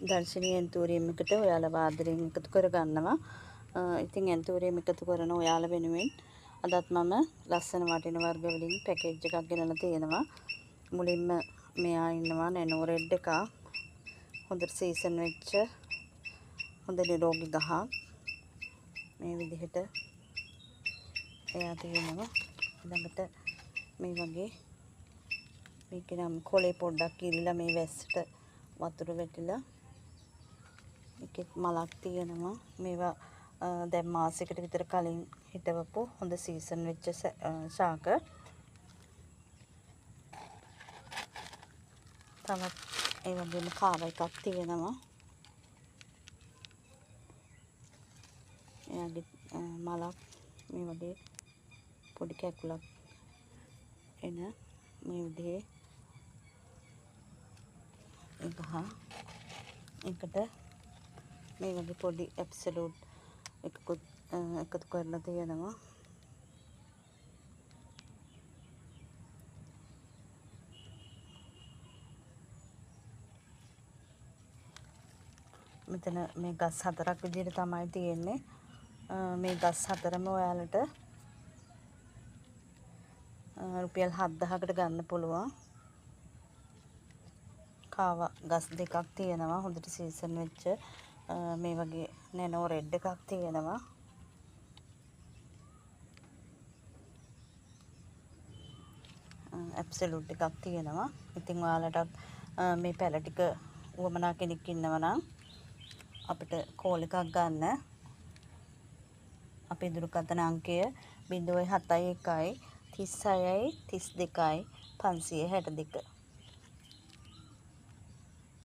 දර්ශනීය ඇන්තූරියම් එකට ඔයාලා ආදරෙන් එකතු කරගන්නවා. ඉතින් ඇන්තූරියම් එකතු කරන ඔයාලා වෙනුවෙන් අදත් මම ලස්සන වටින වර්ග වලින් පැකේජ් එකක් ගෙනලා තියෙනවා. මුලින්ම මෙයා ඉන්නවා නැනෝ රෙඩ් එකක්. හොඳට සීසන් වෙච්ච හොඳ නිරෝගී ගහක්. මේ විදිහට එයා තියෙනවා. ළඟට මේ වගේ මේකේ නම් කොලේ පොඩ්ඩක් ඉරිලා මේ වැස්සට වතුර වැටිලා එකෙක් මලක් තියෙනවා. මේවා දැන් මාසයකට විතර කලින් හිටවපු හොඳ සීසන් වෙච්ච ශාක. තවත් ඒ වගේම කාව එකක් තියෙනවා. එයාගේ මලක් මේ වගේ පොඩි කැකුලක් එන මේ විදිහේ එක එකට මේ වගේ පොඩි ඇබ්සලූට් එකකුත් එකතු කරලා තියෙනවා. මෙතන මේ ගස් 4ක් විදිහට තමයි තියෙන්නේ. මේ ගස් 4ම ඔයාලට රුපියල් 7000කට ගන්න පුළුවන්. කාවා ගස් දෙකක් තියෙනවා. හොඳට සීසන් වෙච්ච මේ වගේ නැනෝ රෙඩ් එකක් තියෙනවා. ඇබ්සලූට් එකක් තියෙනවා. ඉතින් ඔයාලට මේ පැල ටික වමනා කෙනෙක් ඉන්නවා නම් අපිට කෝල් එකක් ගන්න. අපේ දුරකථන අංකය 071 36 32 562.